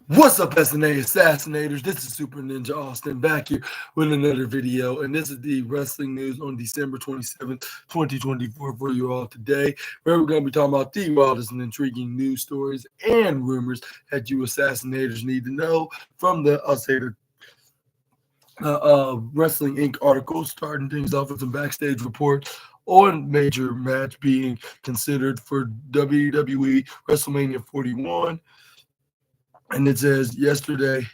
What's up, SNA Assassinators? This is Super Ninja Austin back here with another video, and this is the wrestling news on December 27th, 2024 for you all today, where we're going to be talking about the wildest and intriguing news stories and rumors that you assassinators need to know from the Wrestling Inc. article, starting things off with some backstage reports on major match being considered for WWE WrestleMania 41. And it says yesterday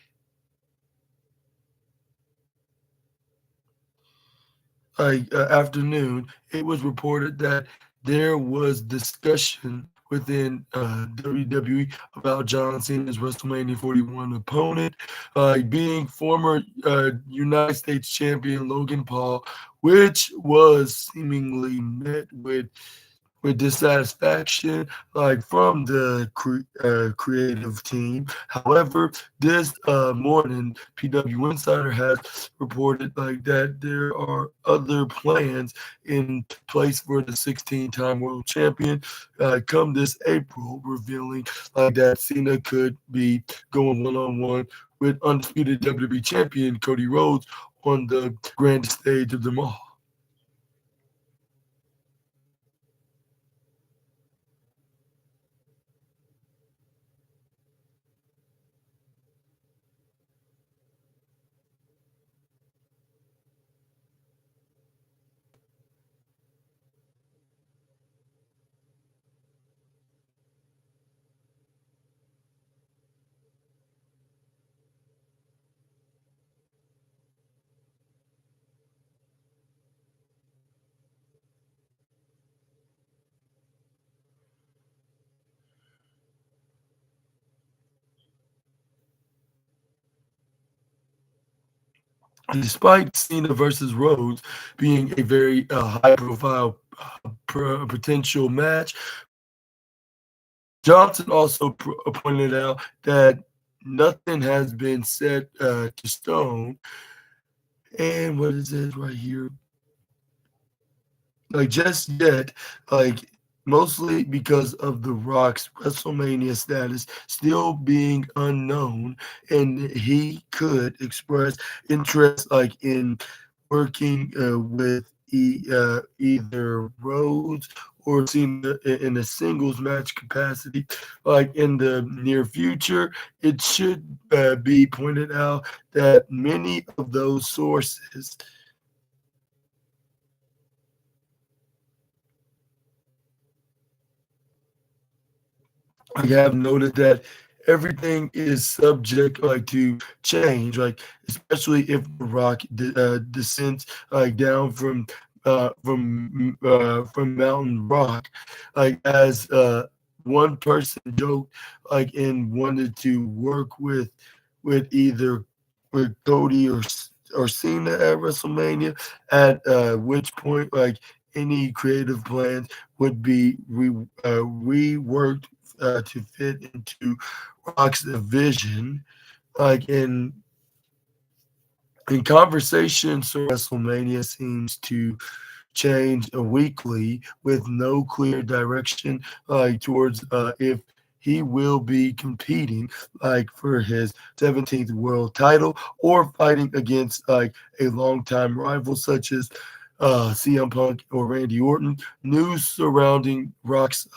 afternoon, it was reported that there was discussion within WWE about John Cena's WrestleMania 41 opponent being former United States champion Logan Paul, which was seemingly met with dissatisfaction, like from the creative team. However, this morning, PW Insider has reported like that there are other plans in place for the 16-time world champion come this April, revealing like that Cena could be going one-on-one with undisputed WWE champion Cody Rhodes on the grand stage of them all. Despite Cena versus Rhodes being a very high-profile potential match, Johnson also pointed out that nothing has been set to stone. And what is it right here? Like just yet, like mostly because of The Rock's WrestleMania status still being unknown, and he could express interest like in working with either Rhodes or Cena in a singles match capacity, like in the near future. It should be pointed out that many of those sources I have noted that everything is subject like to change, like especially if the rock descends like down from Mountain Rock, like as one person joked like and wanted to work with either with Cody or Cena at WrestleMania, at which point like any creative plans would be reworked to fit into Rock's vision. Like in conversations, so WrestleMania seems to change weekly with no clear direction towards if he will be competing like for his 17th world title or fighting against like a longtime rival such as CM Punk or Randy Orton. News surrounding Rock's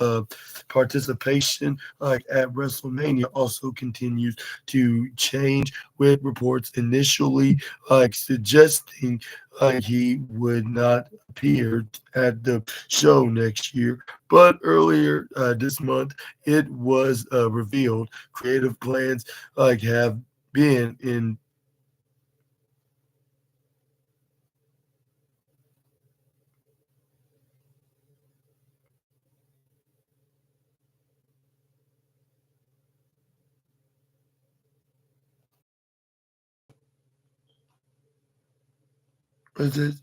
participation like at WrestleMania also continues to change, with reports initially like suggesting like he would not appear at the show next year. But earlier this month, it was revealed creative plans like have been in the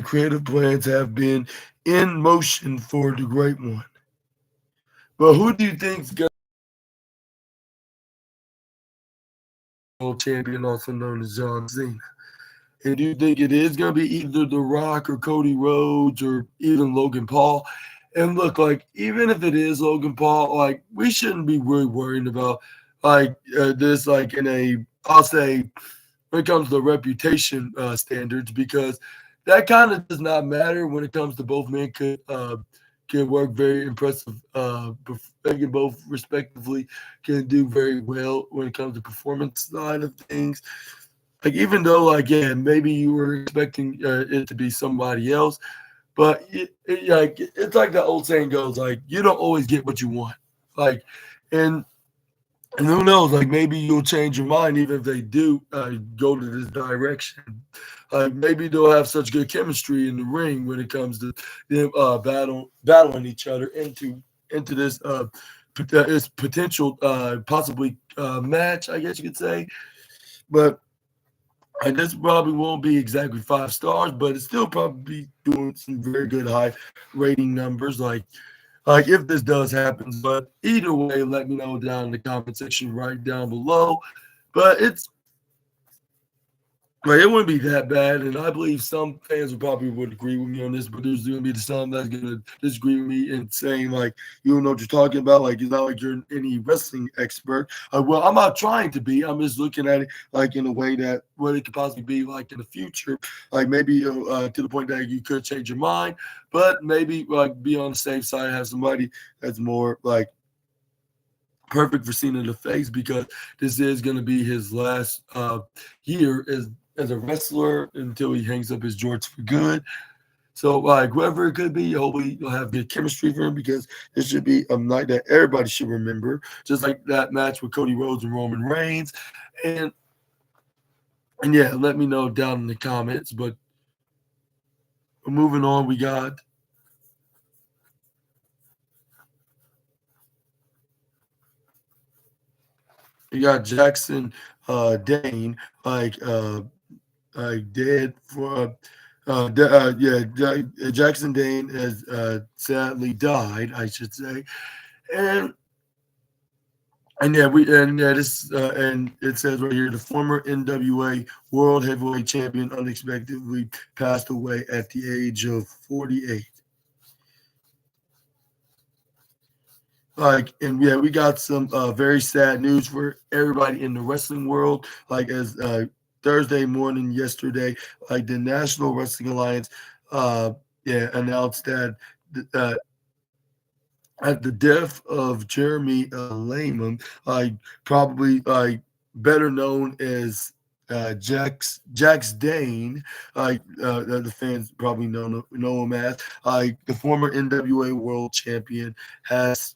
creative plans have been in motion for the great one. But who do you think's going to be world champion, also known as John Cena? And do you think it is going to be either The Rock or Cody Rhodes or even Logan Paul? And look, like even if it is Logan Paul, like we shouldn't be really worried about like this, like in a, I'll say, when it comes to reputation standards, because that kind of does not matter when it comes to both men could can work very impressive. They can both respectively can do very well when it comes to performance side of things. Like even though like yeah maybe you were expecting it to be somebody else, but like it's like the old saying goes, like you don't always get what you want. Like, and and who knows? Like maybe you'll change your mind even if they do go to this direction. Like maybe they'll have such good chemistry in the ring when it comes to them battling each other into this potential possibly match. I guess you could say, but and this probably won't be exactly 5 stars, but it's still probably doing some very good high rating numbers. Like if this does happen, but either way, let me know down in the comment section right down below. But it's like it wouldn't be that bad, and I believe some fans would agree with me on this, but there's going to be some that's going to disagree with me and saying like you don't know what you're talking about. Like it's not like you're any wrestling expert. Well, I'm not trying to be. I'm just looking at it like in a way that what it could possibly be like in the future. Like maybe to the point that you could change your mind, but maybe like be on the safe side, have somebody that's more like perfect for seeing in the face because this is going to be his last year as a wrestler until he hangs up his jorts for good. So, like, whoever it could be, hopefully you'll have good chemistry for him because this should be a night that everybody should remember, just like that match with Cody Rhodes and Roman Reigns. And and yeah, let me know down in the comments. But moving on, we got Jackson Dane like dead for Jackson Dane has sadly died, I should say, and this and it says right here the former NWA World Heavyweight Champion unexpectedly passed away at the age of 48. Like and yeah, we got some very sad news for everybody in the wrestling world. Like as Thursday morning yesterday, like the National Wrestling Alliance, announced that uh, at the death of Jeremy Lehman, like probably like better known as Jax Dane, like the fans probably know him as, like the former NWA World Champion, has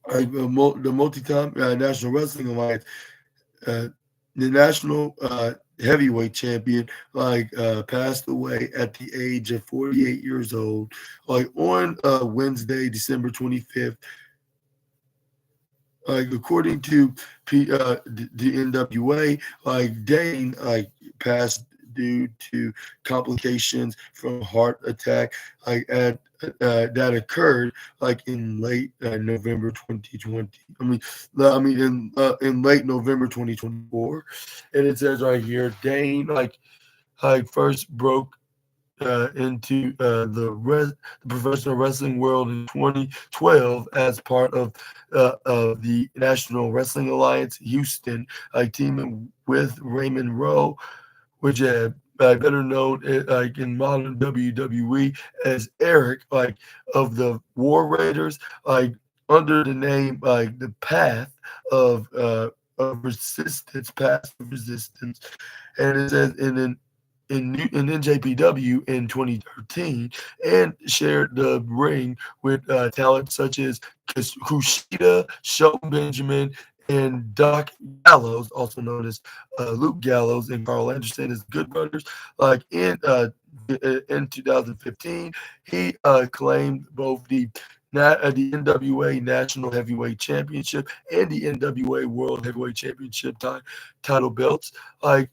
the multi-time National Wrestling Alliance, uh, the national heavyweight champion, passed away at the age of 48 years old, like on Wednesday, December 25th. Like according to the NWA, like Dane passed due to complications from heart attack, at that occurred like in late November 2020. In late November 2024, and it says right here, Dane first broke into the professional wrestling world in 2012 as part of the National Wrestling Alliance Houston, teaming with Raymond Rowe, which better known like in modern WWE as Eric, like of the War Raiders, like under the name like the Path of Resistance, Path of Resistance, and it says in NJPW in 2013, and shared the ring with talent such as Kushida, Shelton Benjamin, and Doc Gallows, also known as Luke Gallows and Carl Anderson, as Good Brothers. Like in 2015, he claimed both the NWA National Heavyweight Championship and the NWA World Heavyweight Championship title belts. Like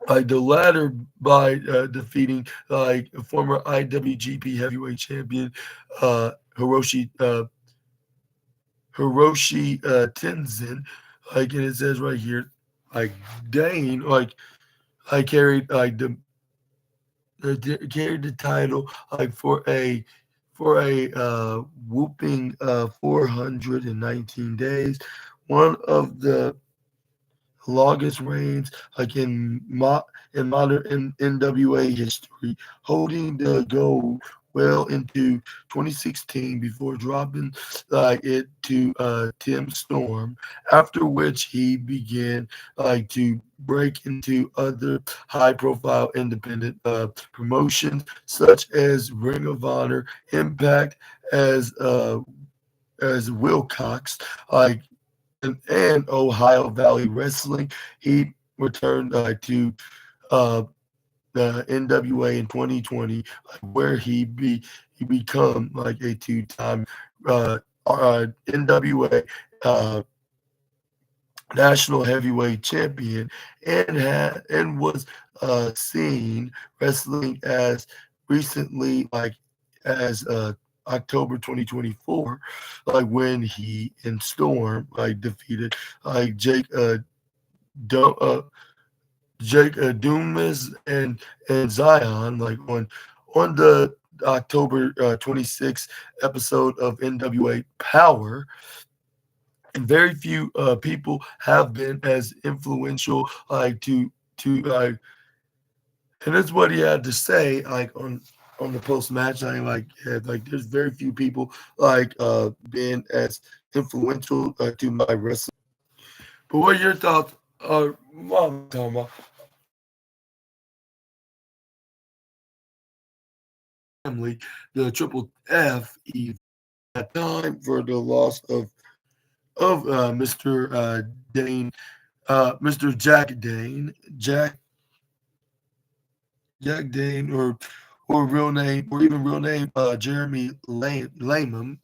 the latter by defeating like former IWGP Heavyweight Champion uh, Hiroshi Tenzin. And it says right here, like Dane, like I carried like carried the title like for a whooping 419 days, one of the longest reigns like in modern NWA history, holding the gold well into 2016 before dropping it to Tim Storm. After which he began to break into other high-profile independent promotions such as Ring of Honor, Impact, as uh, as Wilcox, like and Ohio Valley Wrestling. He returned to uh, the NWA in 2020, where he become like a two-time NWA uh, national heavyweight champion, and was seen wrestling as recently as October 2024, when he and Storm defeated like Do, uh Doomis and Zion on the October 26th episode of NWA Power. And very few people have been as influential and that's what he had to say on the post match. There's very few people been as influential to my wrestling. But what are your thoughts? What I'm talking about family, the Triple F, time for the loss of Mr. Dane, Mr. Jack Dane, or real name Jeremy Lamham.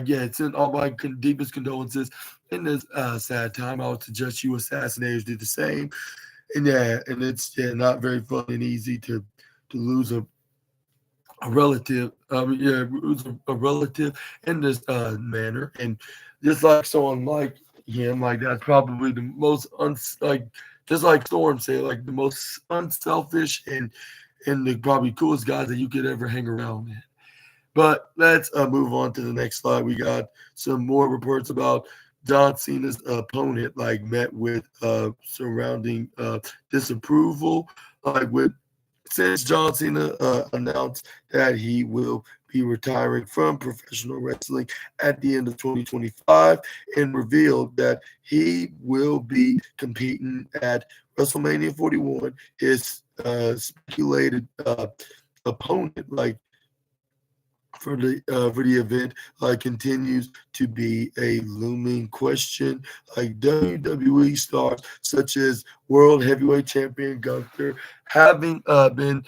Yeah, it's in all my deepest condolences in this sad time. I would suggest you assassinators do the same. And yeah, and it's not very fun and easy to lose a relative. Yeah, lose a relative in this manner, and just like someone like him, that's probably the most just like Storm said, like the most unselfish and the probably coolest guys that you could ever hang around with. But let's move on to the next slide. We got some more reports about John Cena's opponent, met with surrounding disapproval, with since John Cena announced that he will be retiring from professional wrestling at the end of 2025, and revealed that he will be competing at WrestleMania 41. His speculated opponent, for the event, continues to be a looming question. WWE stars such as World Heavyweight Champion Gunther having been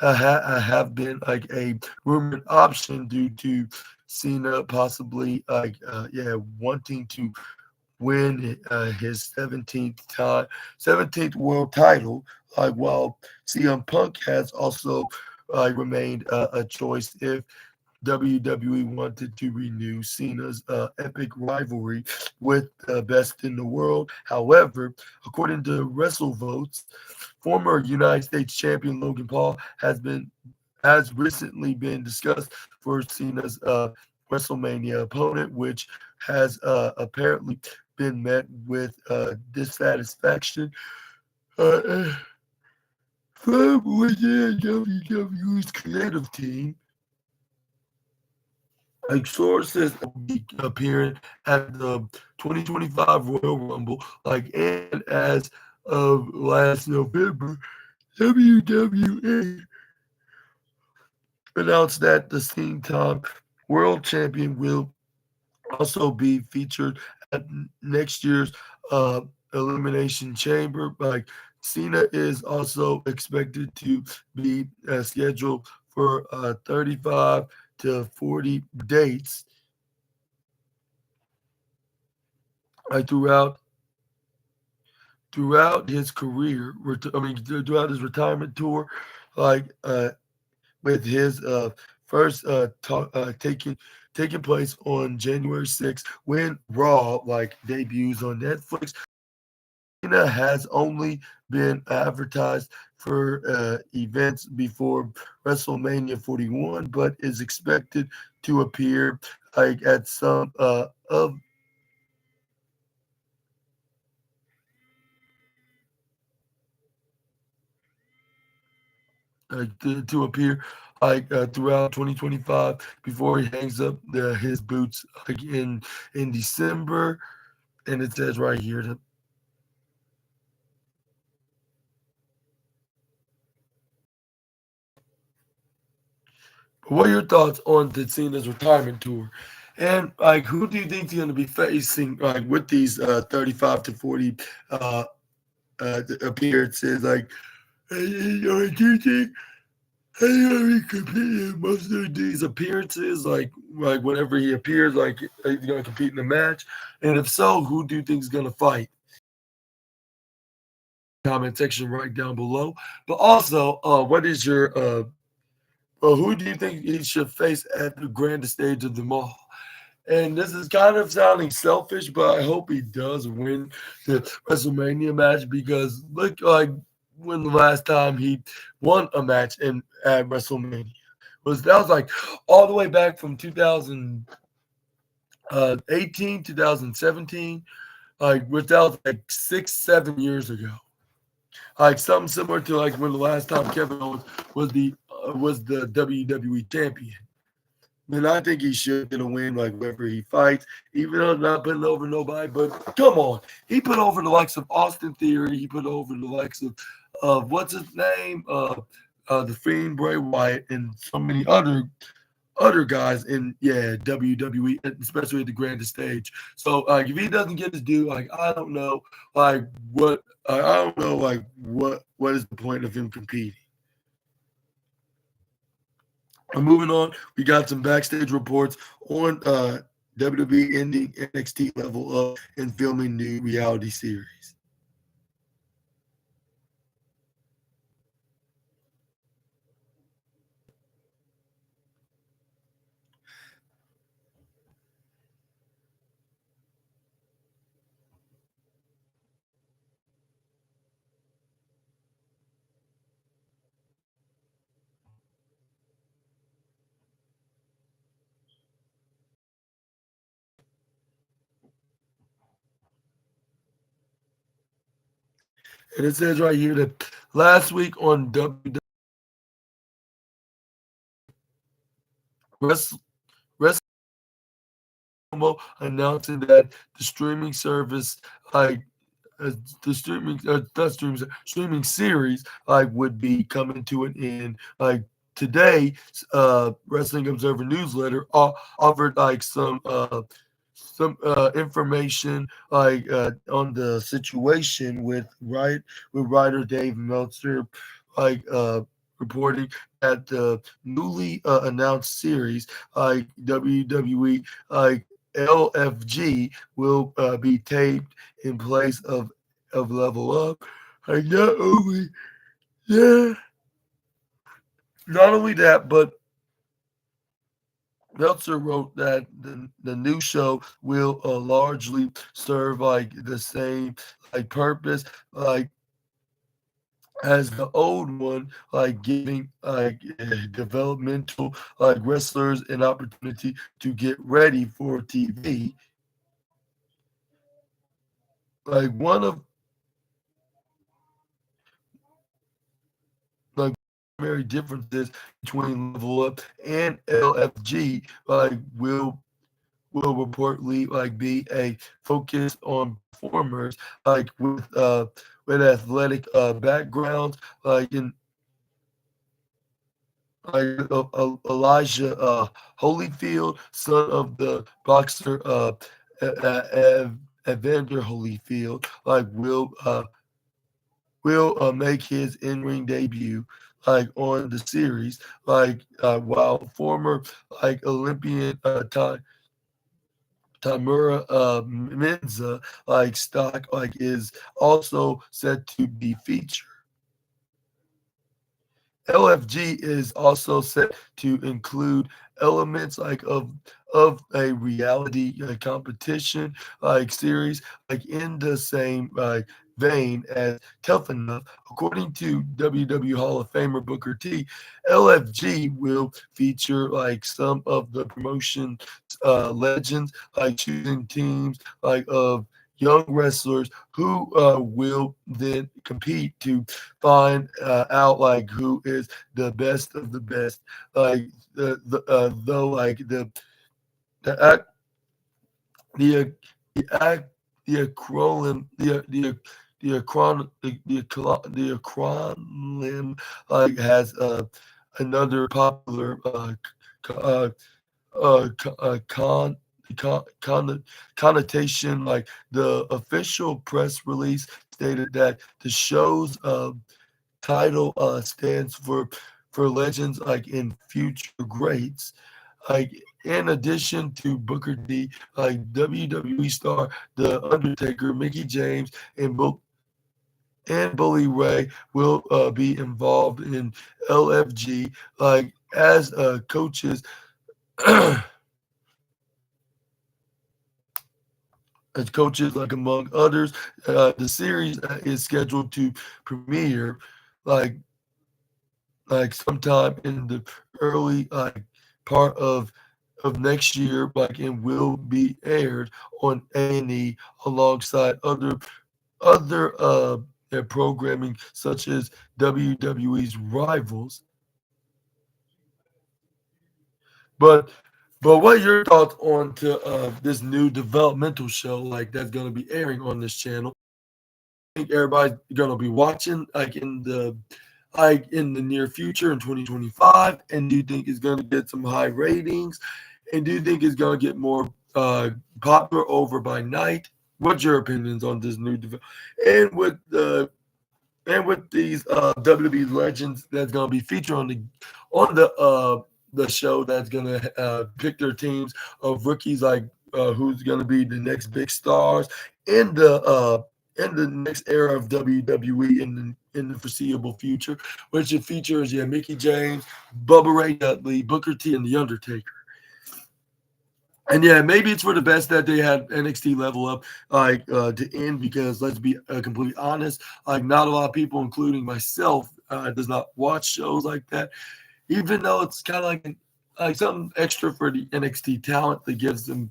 have been a rumored option due to Cena possibly wanting to win his 17th world title, while CM Punk has also remained a choice if WWE wanted to renew Cena's epic rivalry with the best in the world. However, according to WrestleVotes, former United States champion Logan Paul has recently been discussed for Cena's WrestleMania opponent, which has apparently been met with dissatisfaction uh, from within WWE's creative team. Sources will be appearing at the 2025 Royal Rumble, and as of last November, WWE announced that the same time world champion will also be featured at next year's uh, Elimination Chamber. Cena is also expected to be scheduled for 35 to 40 dates throughout his career. Throughout his retirement tour, like with his first taking place on January 6th when Raw debuts on Netflix. Cena has only been advertised for events before WrestleMania 41, but is expected to appear like at some of to appear throughout 2025 before he hangs up his boots in December. And it says right here that. What are your thoughts on the Cena's retirement tour? And like, who do you think he's going to be facing like with these 35 to 40 uh, appearances? Like, do you think he's going to be competing in most of these appearances? Like whenever he appears, like he's going to compete in the match. And if so, who do you think is going to fight? Comment section right down below. But also, what is your who do you think he should face at the grandest stage of them all? And this is kind of sounding selfish, but I hope he does win the WrestleMania match because look like when the last time he won a match in at WrestleMania was like all the way back from 2018, 2017, like which that was like 6, 7 years ago. Like something similar to like when the last time Kevin Owens was the WWE champion. And I think he should get a win like wherever he fights, even though not putting over nobody. But come on, he put over the likes of Austin Theory. He put over the likes of what's his name, the Fiend Bray Wyatt, and so many other guys in WWE, especially at the grandest stage. So like if he doesn't get his due, like I don't know, like what I don't know, like what is the point of him competing? And moving on, we got some backstage reports on WWE ending NXT level up and filming new reality series. And it says right here that last week on Wrestling announcing that the streaming service like the streaming not streaming series like would be coming to an end like today. Wrestling Observer newsletter offered like some information like on the situation with writer Dave Meltzer like reporting that the newly announced series like WWE like LFG will be taped in place of Level Up. Like yeah, not only that, but Meltzer wrote that the new show will largely serve like the same like purpose like as the old one, like giving like developmental like wrestlers an opportunity to get ready for TV. Like one of like primary differences between Level Up and LFG like will reportedly like be a focus on performers like with athletic backgrounds like in like Elijah Holyfield, son of the boxer Evander Holyfield, like will make his in-ring debut like on the series like while former like Olympian Tamura Menza like stock like is also set to be featured. LFG is also set to include elements like of a reality competition like series like in the same vein as tough enough. According to WWE Hall of Famer Booker T, LFG will feature like some of the promotion legends, like choosing teams like of young wrestlers who will then compete to find out like who is the best of the best. Like though like the act the the act the acronym the acronym like has another popular c- uh, con, connotation. Like the official press release stated that the show's title stands for legends like in future greats. Like in addition to Booker T, like WWE star The Undertaker, Mickey James, and Bully Ray will be involved in LFG like as coaches. As coaches, like among others, the series is scheduled to premiere like sometime in the early part of next year, like and will be aired on A&E alongside other programming such as WWE's Rivals. But what are your thoughts on to this new developmental show like that's going to be airing on this channel? I think everybody's going to be watching like in the near future in 2025? And do you think it's going to get some high ratings? And do you think it's going to get more popular over by night? What's your opinions on this new and with these WWE legends that's going to be featured on the show that's going to pick their teams of rookies like who's going to be the next big stars in the next era of WWE in the foreseeable future, which it features Mickey James, Bubba Ray Dudley, Booker T, and The Undertaker. And yeah, maybe it's for the best that they had NXT level up like to end because let's be completely honest, like not a lot of people, including myself, does not watch shows like that. Even though it's kind of like something extra for the NXT talent that gives them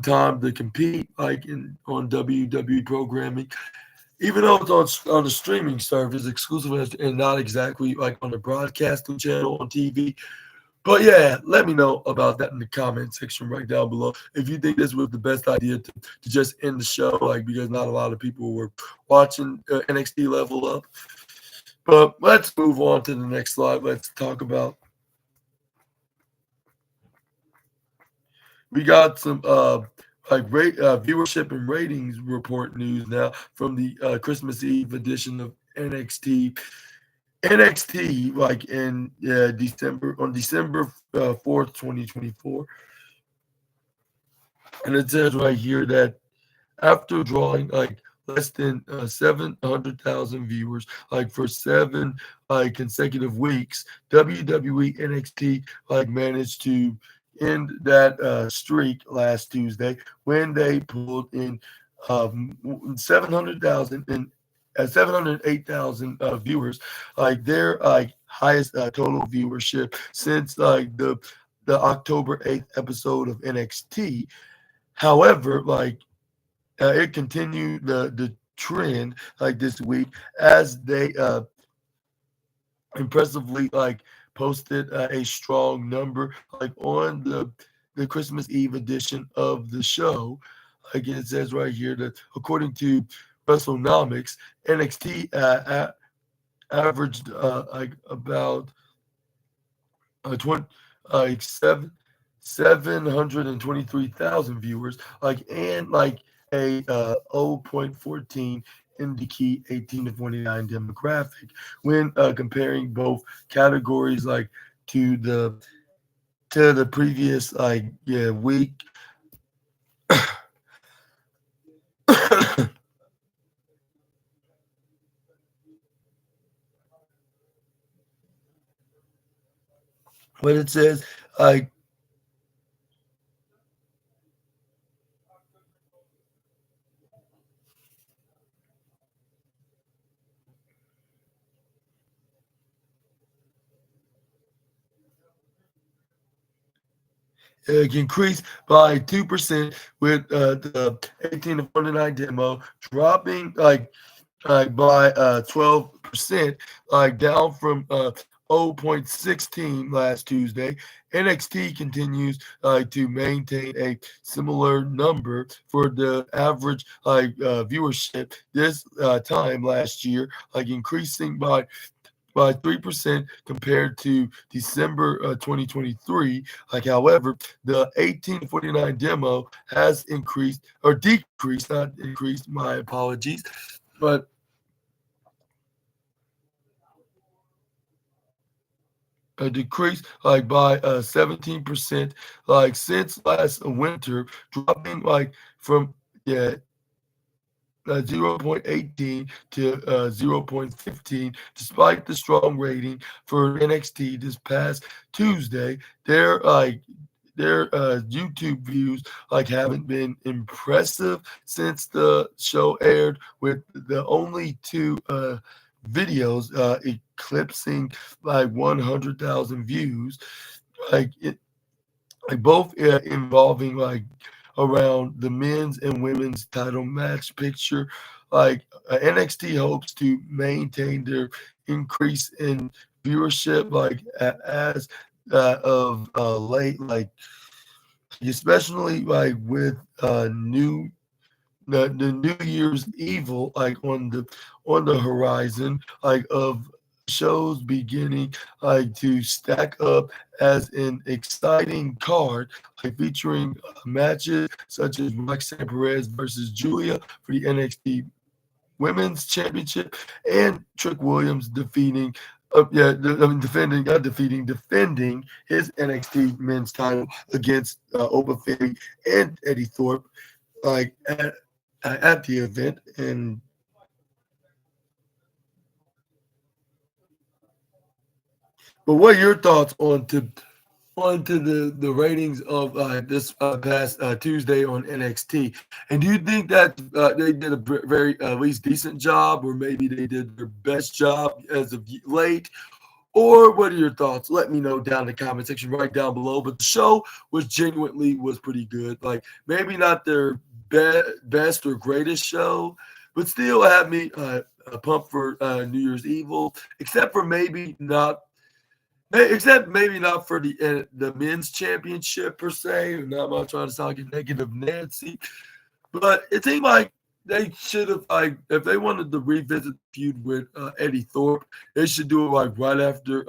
time to compete like in on WWE programming. Even though it's on the streaming service exclusive and not exactly like on the broadcasting channel on TV, but yeah, let me know about that in the comment section right down below. If you think this was the best idea to just end the show, like because not a lot of people were watching NXT Level Up. But let's move on to the next slide. Let's talk about. We got some viewership and ratings report news now from the Christmas Eve edition of NXT. NXT like in December on December 4th, 2024. And it says right here that after drawing like less than 700,000 viewers, like for seven like consecutive weeks, WWE NXT like managed to end that streak last Tuesday when they pulled in 700,000 and 708,000 viewers, like their like highest total viewership since like the October 8th episode of NXT. However, like it continued the trend like this week as they impressively like posted a strong number like on the Christmas Eve edition of the show. Like it says right here that according to WrestleNomics, NXT averaged like about 20 like 723,000 viewers, like and like a 0.14 in the key 18 to 49 demographic when comparing both categories like to the previous like week. But it says like increased by 2% with the 18 to 49 demo dropping by 12%, down from 0.16 last Tuesday. NXT continues to maintain a similar number for the average viewership this time last year, increasing by 3% compared to December 2023. However, the 1849 demo has increased or decreased, not increased, my apologies, but a decrease by 17% since last winter, dropping from yeah 0.18 to 0.15. Despite the strong rating for NXT this past Tuesday, their YouTube views haven't been impressive since the show aired, with the only two videos eclipsing 100,000 views. It both involving around the men's and women's title match picture. NXT hopes to maintain their increase in viewership as of late, especially with the New Year's Evil on the horizon, of shows beginning to stack up as an exciting card, featuring matches such as Roxanne Perez versus Julia for the NXT Women's Championship, and Trick Williams defending his NXT Men's title against Obafemi and Eddie Thorpe, like at at the event. And but what are your thoughts onto the ratings of this past Tuesday on NXT? And do you think that they did a very at least decent job, or maybe they did their best job as of late? Or what are your thoughts? Let me know down in the comment section right down below. But the show was pretty good. Maybe not their best or greatest show, but still had me pumped for New Year's Evil, except for maybe not for the men's championship per se. I'm not trying to sound like a negative Nancy, but it seemed like they should have if they wanted to revisit the feud with Eddie Thorpe, they should do it right after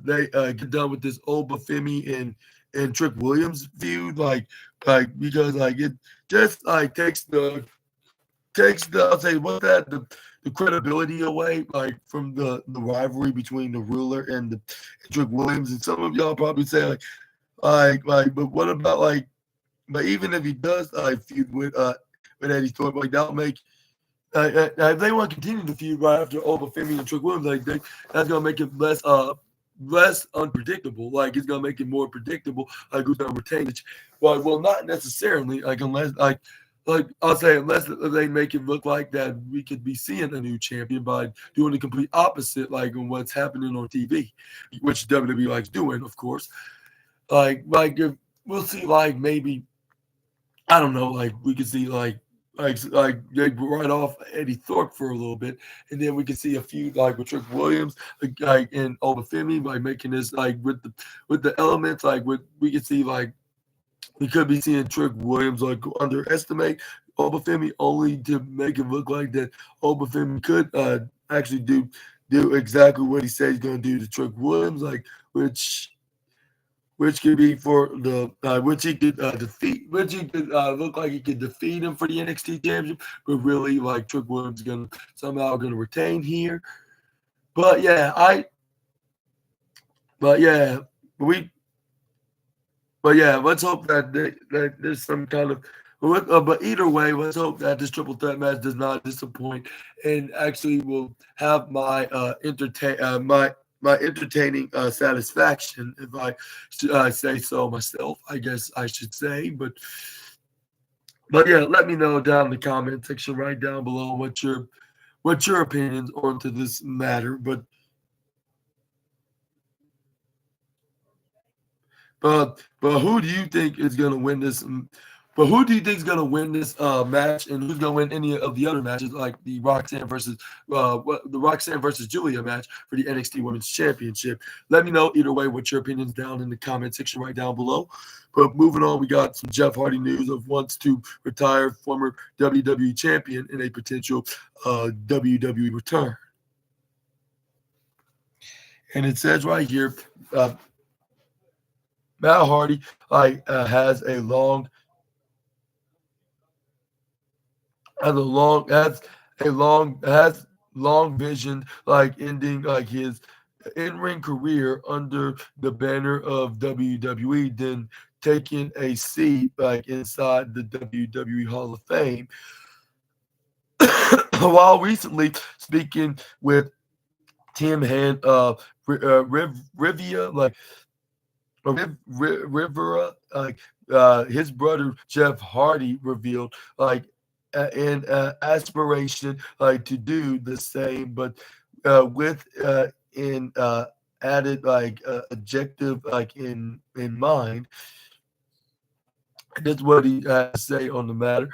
they get done with this Obafemi and Trick Williams feud, because it just takes the I'll say what's that the credibility away from the rivalry between the ruler and the Trick Williams. And some of y'all probably say but what about but even if he does feud with Eddie Thorpe, that'll make if they want to continue the feud right after Obafemi and Trick Williams, that's gonna make it less unpredictable. It's gonna make it more predictable. Who's gonna retain it? Well, not necessarily. Unless I'll say, unless they make it look like that we could be seeing a new champion by doing the complete opposite, on what's happening on TV, which WWE likes doing, of course. If we'll see, maybe I don't know, we could see they write off Eddie Thorpe for a little bit, and then we can see a feud with Trick Williams, and Obafemi, making this with the elements, we could see we could be seeing Trick Williams underestimate Obafemi, only to make it look like that Obafemi could actually do exactly what he said he's going to do to Trick Williams, which which could be for the which he could defeat, which he could look like he could defeat him for the NXT championship, but really Trick Williams is gonna somehow gonna retain here. But yeah, but yeah, we but yeah, let's hope that there's some kind of. But either way, let's hope that this triple threat match does not disappoint, and actually will have my entertaining satisfaction, if I say so myself. I guess I should say, but yeah, let me know down in the comment section right down below what your opinions onto this matter. But But who do you think is going to win this? But who do you think is going to win this match, and who's going to win any of the other matches, like the Roxanne versus Julia match for the NXT Women's Championship? Let me know either way what your opinions down in the comment section right down below. But moving on, we got some Jeff Hardy news of wants to retire former WWE champion in a potential WWE return. And it says right here, Matt Hardy has a long has long vision ending his in-ring career under the banner of WWE, then taking a seat inside the WWE Hall of Fame. While recently speaking with Tim Rivia, Rivera, his brother Jeff Hardy revealed an aspiration to do the same, but with an added objective in mind. That's what he had to say on the matter.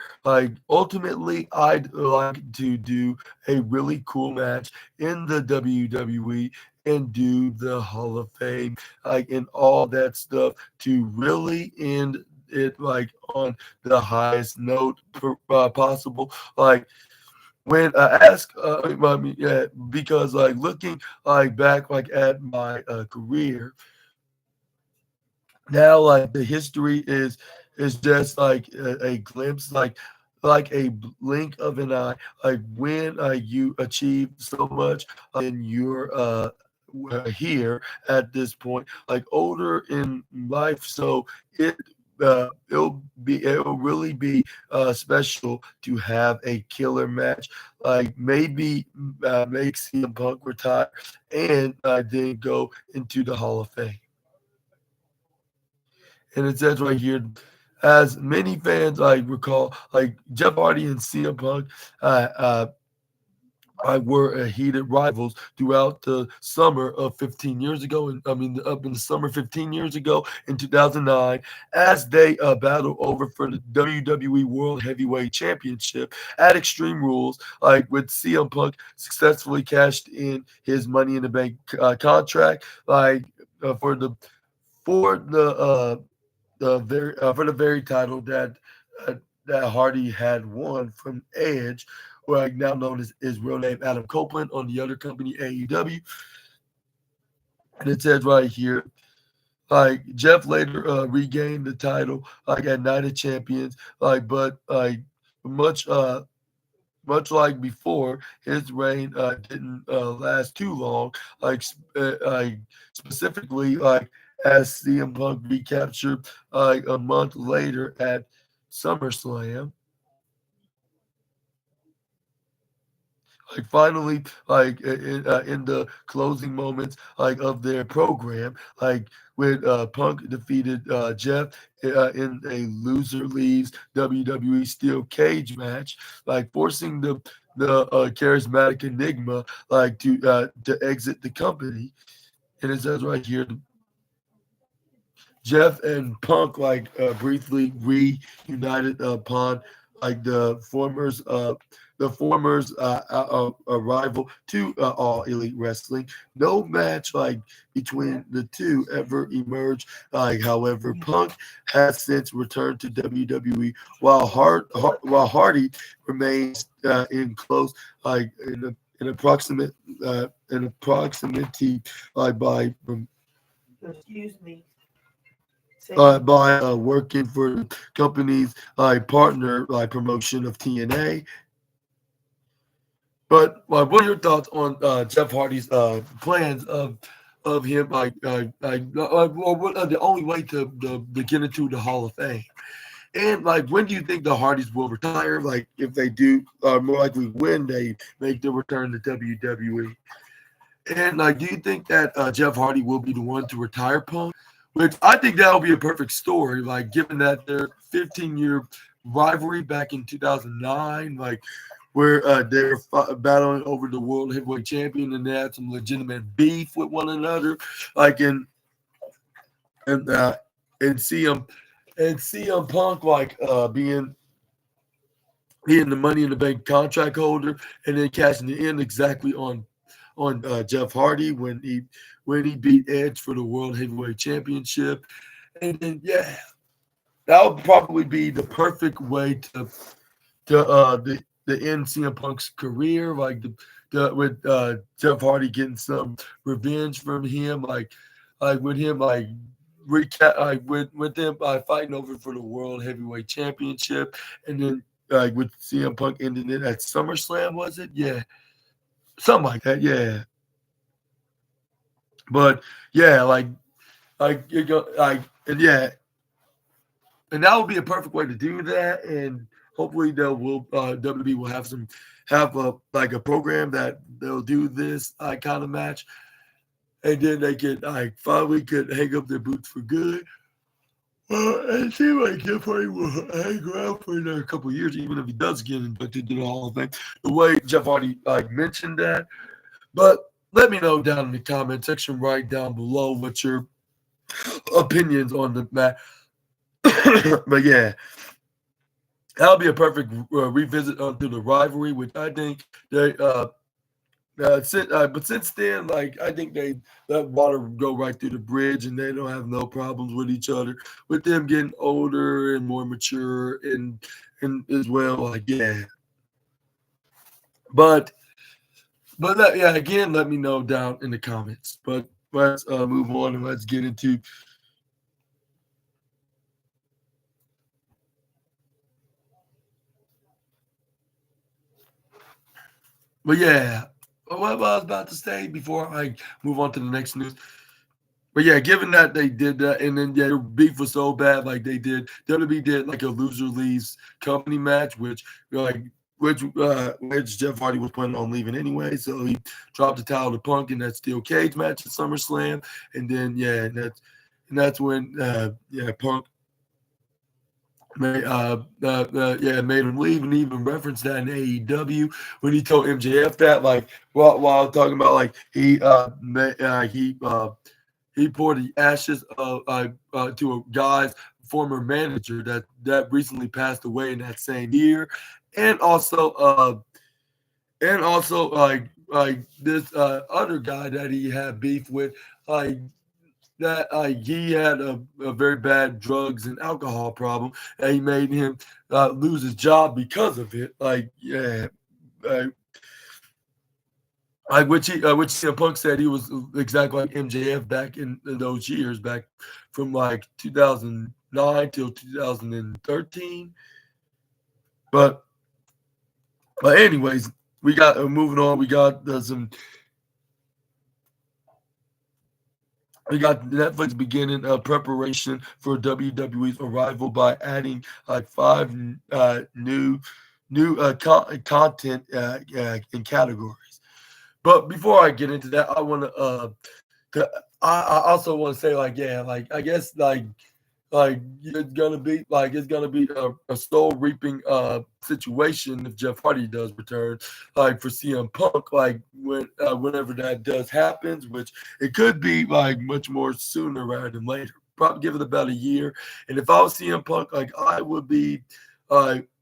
Ultimately, I'd like to do a really cool match in the WWE and do the Hall of Fame, and all that stuff to really end it on the highest note possible. When I ask, because looking back at my career now, the history is just a glimpse, like a blink of an eye. When you achieve so much and you're here at this point, older in life, so it'll really be special to have a killer match, maybe make CM Punk retire and then go into the Hall of Fame. And it says right here, as many fans recall, Jeff Hardy and CM Punk were heated rivals throughout the summer of 15 years ago. And I mean, up in the summer 15 years ago in 2009, as they battled over for the WWE World Heavyweight Championship at Extreme Rules, with CM Punk successfully cashed in his Money in the Bank contract, for the very title that Hardy had won from Edge, or now known as his real name Adam Copeland, on the other company AEW. And it says right here, Jeff later regained the title at Night of Champions, but much like before, his reign didn't last too long. Specifically, as CM Punk recaptured a month later at SummerSlam. Finally, in the closing moments of their program, when Punk defeated Jeff in a loser leaves WWE steel cage match, forcing the charismatic Enigma to exit the company. And it says right here, Jeff and Punk briefly reunited upon the former's arrival to All Elite Wrestling. No match between the two ever emerged. However, Punk has since returned to WWE, while Hardy remains in close in approximate in proximity by Excuse me. by working for the company's partner promotion of TNA. But what are your thoughts on Jeff Hardy's plans of him the only way to get into the Hall of Fame? And when do you think the Hardys will retire? If they do, more likely when they make the return to WWE. And do you think that Jeff Hardy will be the one to retire Punk? Which I think that will be a perfect story, given that their 15-year rivalry back in 2009, where they were battling over the World Heavyweight Champion, and they had some legitimate beef with one another, and and CM Punk like being the Money in the Bank contract holder, and then cashing it in exactly on Jeff Hardy when he beat Edge for the World Heavyweight Championship, and then yeah, that would probably be the perfect way to end CM Punk's career, like the with Jeff Hardy getting some revenge from him, like with him recap with them fighting over for the World Heavyweight Championship, and then with CM Punk ending it at SummerSlam, was it? Yeah, something like that. Yeah, but yeah, like you go and yeah, and that would be a perfect way to do that. And hopefully WWE will have a like a program that they'll do this kind of match, and then they could like finally could hang up their boots for good. Well, it seems like Jeff Hardy will hang around for another couple of years, even if he does get inducted to the Hall of Fame. The way Jeff Hardy like mentioned that, but let me know down in the comment section right down below what your opinions on the match. But yeah, that'll be a perfect revisit onto the rivalry, which I think they but since then, like I think they let water go right through the bridge, and they don't have no problems with each other. With them getting older and more mature, and as well, like yeah. But yeah, again, let me know down in the comments. But let's move on and let's get into. But yeah, what I was about to say before I move on to the next news. But yeah, given that they did that, and then yeah, their beef was so bad, like they did WWE did like a loser leaves company match, which Jeff Hardy was planning on leaving anyway, so he dropped the towel to Punk in that steel cage match at SummerSlam, and then yeah, and that's when yeah Punk made him leave, and even referenced that in AEW when he told MJF that like while talking about like he poured the ashes to a guy's former manager that recently passed away in that same year, and also like this other guy that he had beef with, like that he had a very bad drugs and alcohol problem, and he made him lose his job because of it. Like yeah, uh, which CM Punk said he was exactly like MJF back in those years, back from like 2009 till 2013. But anyways, we got moving on. We got Netflix beginning preparation for WWE's arrival by adding like five new content in categories. But before I get into that, I want I also want to say like yeah, like I guess like it's gonna be a soul reaping situation if Jeff Hardy does return, like for CM Punk, like whenever that does happens, which it could be like much more sooner rather than later. Probably give it about a year. And if I was CM Punk, like I would be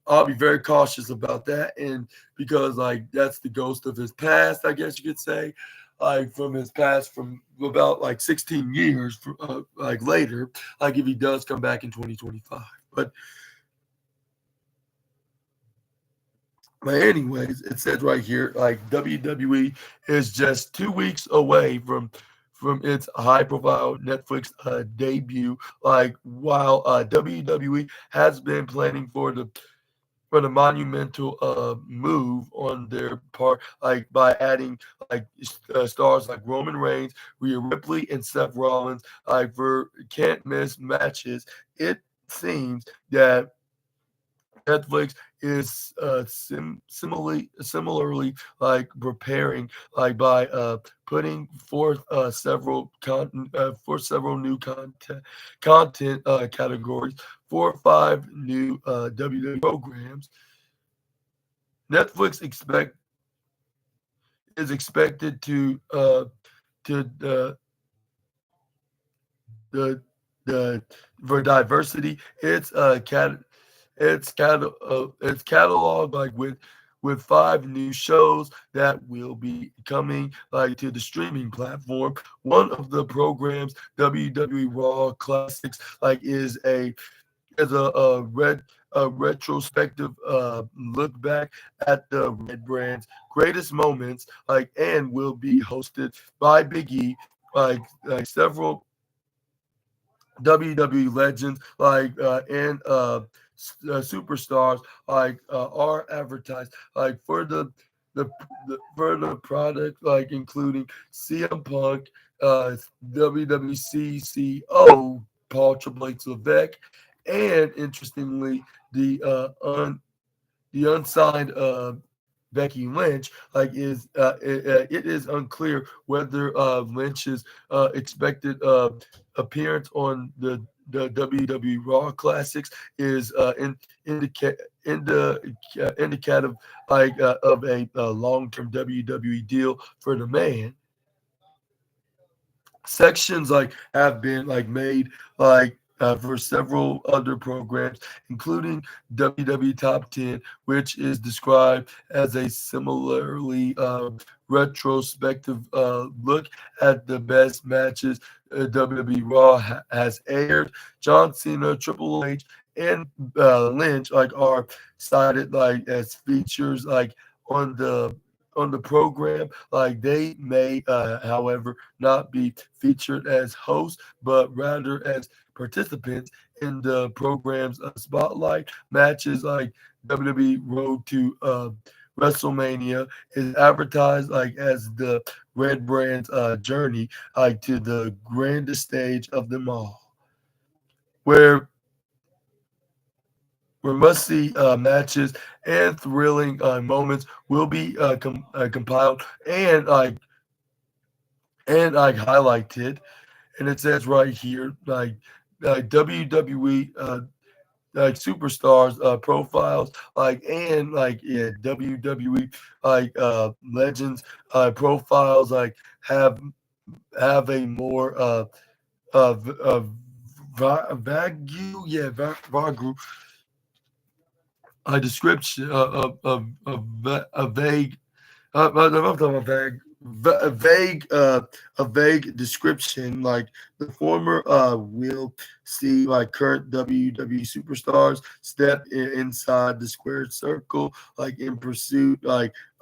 I'll be very cautious about that, and because like that's the ghost of his past, I guess you could say, like from his past from about like 16 years, like later, like if he does come back in 2025. But anyways, it says right here, like WWE is just 2 weeks away from its high-profile Netflix debut. Like while WWE has been planning for the monumental move on their part, like by adding like stars like Roman Reigns, Rhea Ripley, and Seth Rollins, like for can't miss matches. It seems that Netflix is similarly like preparing like by putting forth several new content categories for five new WWE programs. Netflix is expected to the the for diversity. It's cataloged like with five new shows that will be coming like to the streaming platform. One of the programs, WWE Raw Classics, like is a retrospective look back at the Red Brand's greatest moments, like, and will be hosted by Big E, like several WWE legends and superstars are advertised like the for the product like including CM Punk, WWCCO, Paul Triple H Levesque, and interestingly the unsigned Becky Lynch, it is unclear whether Lynch's expected appearance on the WWE Raw Classics is indicative of a long-term WWE deal for the man. Sections like have been like made for several other programs, including WWE Top 10, which is described as a similarly retrospective look at the best matches WWE Raw has aired. John Cena, Triple H, and Lynch are cited as features on the on the program. Like they may, however, not be featured as hosts, but rather as participants in the program's spotlight. Matches like WWE Road to WrestleMania is advertised as the Red Brand's journey to the grandest stage of them all, where must see matches and thrilling moments will be compiled and highlighted. And it says right here WWE superstars profiles and yeah, WWE legends profiles have a more vague, yeah, vague a description a vague I'm talking about a vague description. Like the former will see current WWE superstars step inside the squared circle in pursuit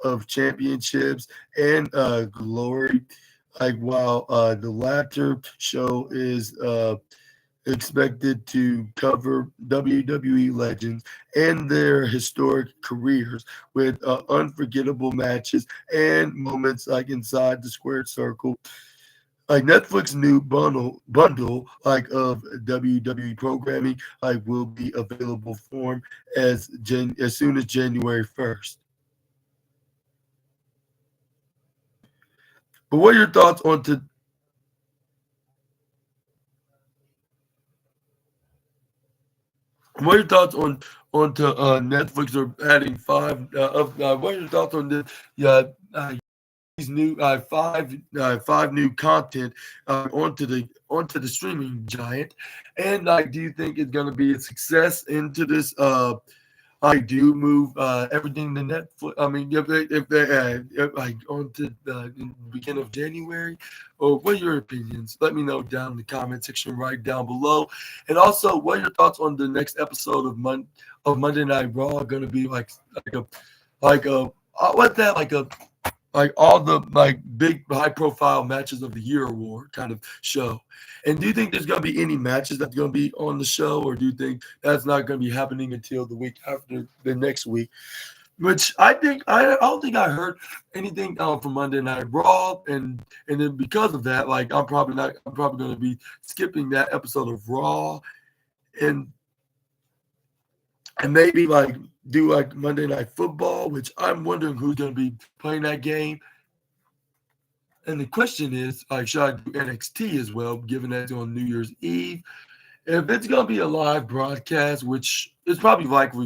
of championships and glory. While the latter show is expected to cover WWE legends and their historic careers with unforgettable matches and moments inside the squared circle. Netflix new bundle of WWE programming will be available for 'em as soon as January 1st. But what are your thoughts what are your thoughts onto Netflix or adding five of what are your thoughts on this? Yeah, these new five new content onto the streaming giant, and do you think it's going to be a success into this? I do move everything to Netflix. I mean, if onto the beginning of January, or what are your opinions? Let me know down in the comment section right down below. And also, what are your thoughts on the next episode of Monday Night Raw? Going to be like a what's that all the big high profile matches of the year award kind of show. And do you think there's going to be any matches that's going to be on the show, or do you think that's not going to be happening until the week after the next week? Which I don't think I heard anything from Monday Night Raw, and then because of that, I'm probably going to be skipping that episode of Raw, and maybe do Monday Night Football, which I'm wondering who's going to be playing that game. And the question is, should I do NXT as well, given that it's on New Year's Eve? If it's going to be a live broadcast, which is probably likely